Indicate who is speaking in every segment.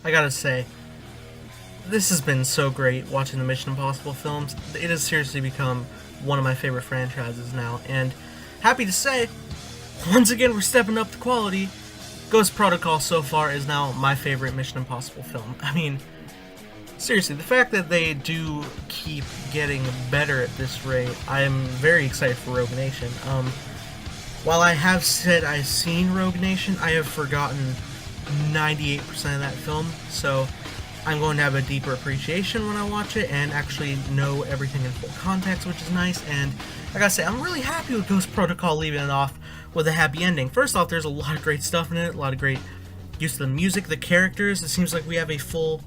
Speaker 1: I gotta say, this has been so great watching the Mission Impossible films. It has seriously become one of my favorite franchises now, and happy to say, once again, we're stepping up the quality. Ghost Protocol so far is now my favorite Mission Impossible film. I mean, seriously, the fact that they do keep getting better at this rate, I am very excited for Rogue Nation. While I have said I've seen Rogue Nation, I have forgotten 98% of that film, so I'm going to have a deeper appreciation when I watch it and actually know everything in full context, which is nice. And I gotta say, I'm really happy with Ghost Protocol leaving it off with a happy ending. First off, there's a lot of great stuff in it, a lot of great use of the music, the characters. It seems like we have a full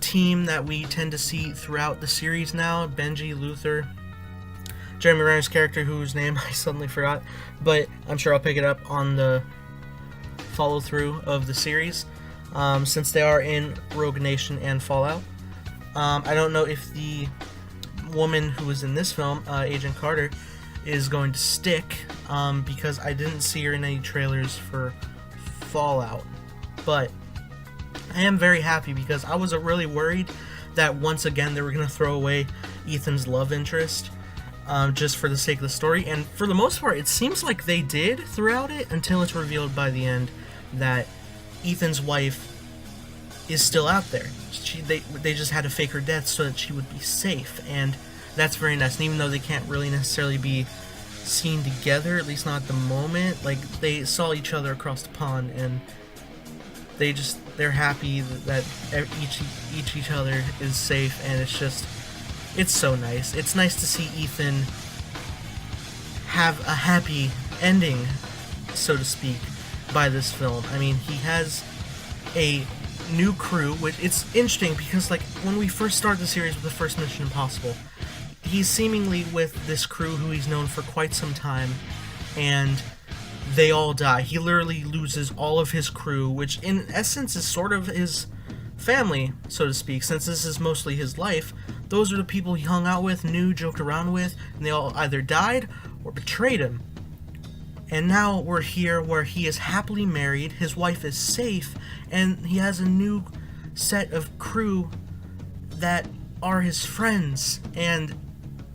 Speaker 1: team that we tend to see throughout the series now. Benji, Luther, Jeremy Renner's character, whose name I suddenly forgot, but I'm sure I'll pick it up on the follow-through of the series, since they are in Rogue Nation and Fallout. I don't know if the woman who was in this film, Agent Carter, is going to stick, because I didn't see her in any trailers for Fallout. But I am very happy because I was really worried that once again they were going to throw away Ethan's love interest, just for the sake of the story. And for the most part, it seems like they did throughout it until it's revealed by the end that Ethan's wife is still out there. They just had to fake her death so that she would be safe, and that's very nice. And even though they can't really necessarily be seen together, at least not at the moment, like, they saw each other across the pond, and they're happy that each other is safe, and it's so nice. It's nice to see Ethan have a happy ending, so to speak, by this film. I mean, he has a new crew, which it's interesting because, like, when we first started the series with the first Mission Impossible, he's seemingly with this crew who he's known for quite some time, and they all die. He literally loses all of his crew, which in essence is sort of his family, so to speak, since this is mostly his life. Those are the people he hung out with, knew, joked around with, and they all either died or betrayed him. And now we're here where he is happily married, his wife is safe, and he has a new set of crew that are his friends, and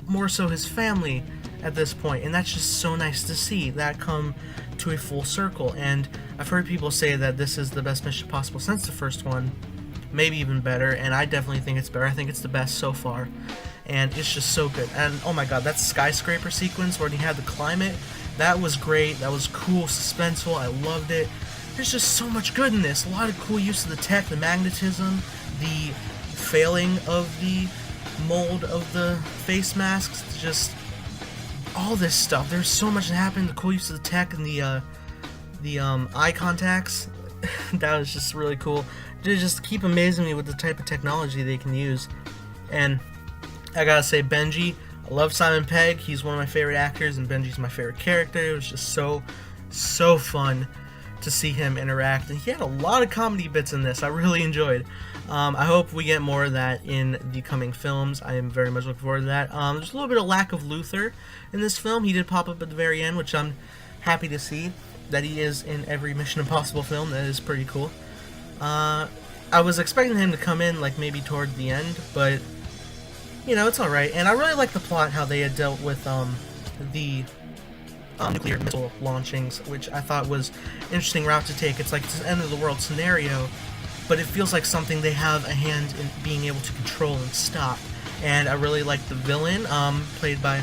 Speaker 1: more so his family at this point. And that's just so nice to see that come to a full circle. And I've heard people say that this is the best Mission Possible since the first one, maybe even better, and I definitely think it's better. I think it's the best so far, and it's just so good. And oh my god, that skyscraper sequence where he had the climate, that was great. That was cool, suspenseful. I loved it. There's just so much good in this. A lot of cool use of the tech, the magnetism, the failing of the mold of the face masks, just all this stuff. There's so much that happened. The cool use of the tech and the eye contacts. That was just really cool. They just keep amazing me with the type of technology they can use. And I gotta say, Benji, I love Simon Pegg. He's one of my favorite actors, and Benji's my favorite character. It was just so fun to see him interact, and he had a lot of comedy bits in this I really enjoyed. I hope we get more of that in the coming films. I am very much looking forward to that. There's a little bit of lack of Luther in this film. He did pop up at the very end, which I'm happy to see that he is in every Mission Impossible film. That is pretty cool. I was expecting him to come in, like, maybe toward the end, but you know, it's alright. And I really like the plot, how they had dealt with the nuclear missile launchings, which I thought was an interesting route to take. It's like this end of the world scenario, but it feels like something they have a hand in being able to control and stop. And I really like the villain, played by,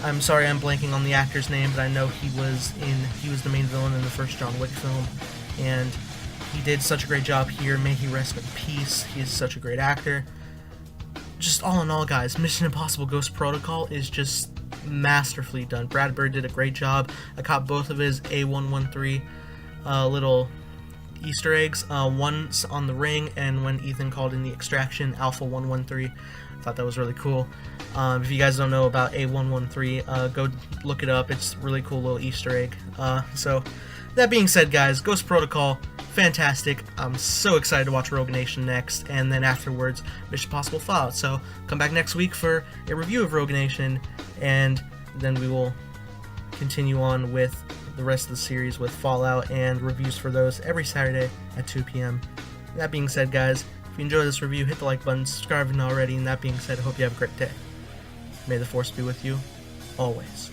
Speaker 1: I'm sorry I'm blanking on the actor's name, but I know he was the main villain in the first John Wick film, and he did such a great job here. May he rest in peace. He is such a great actor. Just all in all, guys, Mission Impossible Ghost Protocol is just masterfully done. Brad Bird did a great job. I caught both of his A113 little Easter eggs. One's on the ring, and when Ethan called in the extraction, Alpha 113. I thought that was really cool. If you guys don't know about A113, go look it up. It's a really cool little Easter egg. So, that being said, guys, Ghost Protocol, fantastic. I'm so excited to watch Rogue Nation next, and then afterwards, Mission Impossible Fallout. So, come back next week for a review of Rogue Nation, and then we will continue on with the rest of the series with Fallout and reviews for those every Saturday at 2 p.m. That being said, guys, if you enjoyed this review, hit the like button, subscribe if not already, and that being said, I hope you have a great day. May the Force be with you, always.